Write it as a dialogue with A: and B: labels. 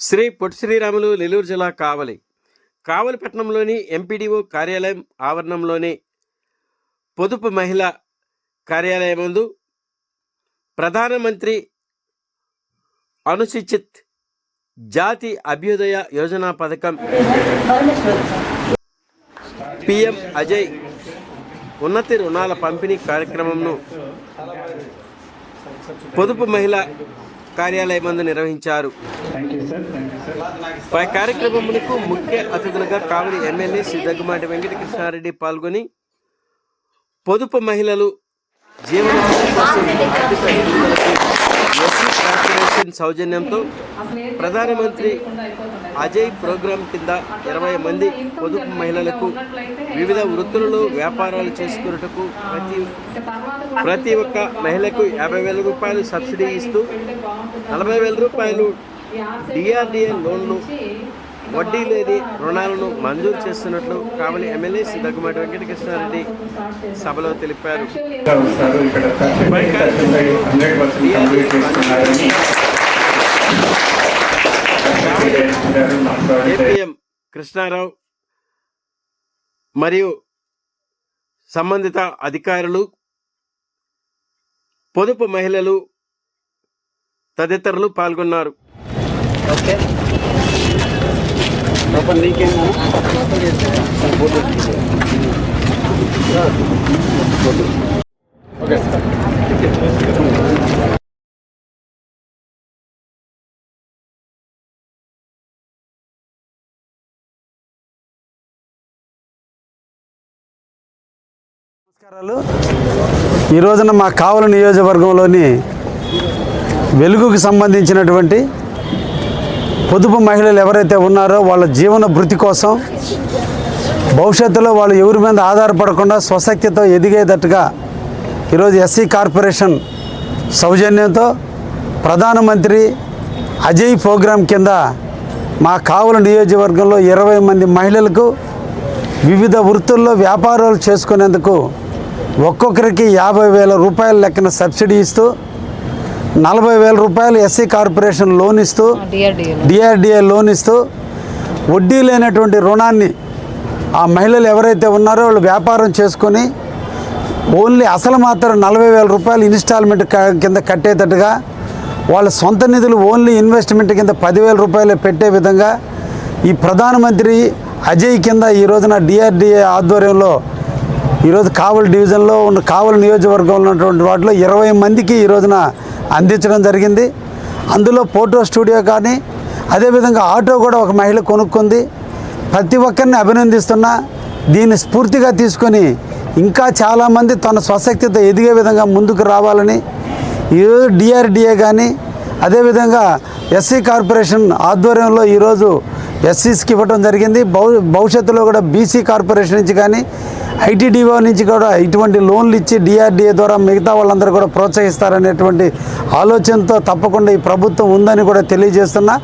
A: శ్రీ పొట్టి శ్రీరాములు నెల్లూరు జిల్లా కావలి పట్టణంలోని ఎంపీడీఓ కార్యాలయం ఆవరణంలోని పొదుపు మహిళా కార్యాలయం ముందు ప్రధానమంత్రి అనుసూచిత్ జాతి అభ్యుదయ యోజన పథకం పిఎం అజయ్ ఉన్నతి రుణాల పంపిణీ కార్యక్రమంను పొదుపు మహిళా కార్యాలయం ముందు నిర్వహించారు. పై కార్యక్రమమునకు ముఖ్య అతిథులుగా కావలి ఎమ్మెల్యే శ్రీ దగ్గుమాటి వెంకటకృష్ణారెడ్డి పాల్గొని పొదుపు మహిళలు జీవనోపాధి కోసం ఆర్థిక ఎదుగుదలకు ఎస్సీ కార్పొరేషన్ సౌజన్యంతో ప్రధానమంత్రి అజయ్ ప్రోగ్రాం కింద 20 మంది పొదుపు మహిళలకు వివిధ వృత్తులలో వ్యాపారాలు చేసుకున్నట్టుకు ప్రతి ఒక్క మహిళకు 50,000 రూపాయలు సబ్సిడీ ఇస్తూ 40,000 రూపాయలు డిఆర్డిఏ లోన్లు వడ్డీ లేని రుణాలను మంజూరు చేస్తున్నట్లు కావలి ఎమ్మెల్యే శ్రీ దగ్గుమాటి వెంకటకృష్ణారెడ్డి సభలో తెలిపారు. ఏపీఎం కృష్ణారావు మరియు సంబంధిత అధికారులు, పొదుపు మహిళలు తదితరులు పాల్గొన్నారు. ఓకే
B: నమస్కారాలు. ఈ రోజున మా కావలి నియోజకవర్గంలోని వెలుగుకు సంబంధించినటువంటి పొదుపు మహిళలు ఎవరైతే ఉన్నారో వాళ్ళ జీవన భృతి కోసం భవిష్యత్తులో వాళ్ళు ఎవరి మీద ఆధారపడకుండా స్వశక్తితో ఎదిగేటట్టుగా ఈరోజు ఎస్సీ కార్పొరేషన్ సౌజన్యంతో ప్రధానమంత్రి అజయ్ ప్రోగ్రాం కింద మా కావలి నియోజకవర్గంలో 20 మంది మహిళలకు వివిధ వృత్తుల్లో వ్యాపారాలు చేసుకునేందుకు ఒక్కొక్కరికి 50,000 రూపాయల లెక్కన సబ్సిడీ ఇస్తూ 40,000 రూపాయలు ఎస్సీ కార్పొరేషన్ లోన్ ఇస్తూ డిఆర్డిఏ లోన్ ఇస్తూ వడ్డీ లేనటువంటి రుణాన్ని ఆ మహిళలు ఎవరైతే ఉన్నారో వాళ్ళు వ్యాపారం చేసుకొని ఓన్లీ అసలు మాత్రం 40,000 రూపాయలు ఇన్స్టాల్మెంట్ కింద కట్టేటట్టుగా వాళ్ళ సొంత నిధులు ఓన్లీ ఇన్వెస్ట్మెంట్ కింద 10,000 రూపాయలు పెట్టే విధంగా ఈ ప్రధానమంత్రి అజయ్ కింద ఈ రోజున డిఆర్డిఏ ఆధ్వర్యంలో ఈరోజు కావలి డివిజన్లో ఉన్న కావలి నియోజకవర్గంలో ఉన్నటువంటి వాటిలో 20 మందికి ఈ రోజున అందించడం జరిగింది. అందులో ఫోటో స్టూడియో కానీ అదేవిధంగా ఆటో కూడా ఒక మహిళ కొనుక్కుంది. ప్రతి ఒక్కరిని అభినందిస్తున్నా. దీన్ని స్ఫూర్తిగా తీసుకొని ఇంకా చాలామంది తన స్వశక్తితో ఎదిగే విధంగా ముందుకు రావాలని ఈరోజు డిఆర్డిఏ కానీ అదేవిధంగా ఎస్సీ కార్పొరేషన్ ఆధ్వర్యంలో ఈరోజు ఎస్సీస్కి ఇవ్వడం జరిగింది. భవిష్యత్తులో కూడా బీసీ కార్పొరేషన్ నుంచి కానీ ఐటీడీఓ నుంచి కూడా ఇటువంటి లోన్లు ఇచ్చి డిఆర్డిఏ ద్వారా మిగతా వాళ్ళందరూ కూడా ప్రోత్సహిస్తారనేటువంటి ఆలోచనతో తప్పకుండా ఈ ప్రభుత్వం ఉందని కూడా తెలియజేస్తున్నా.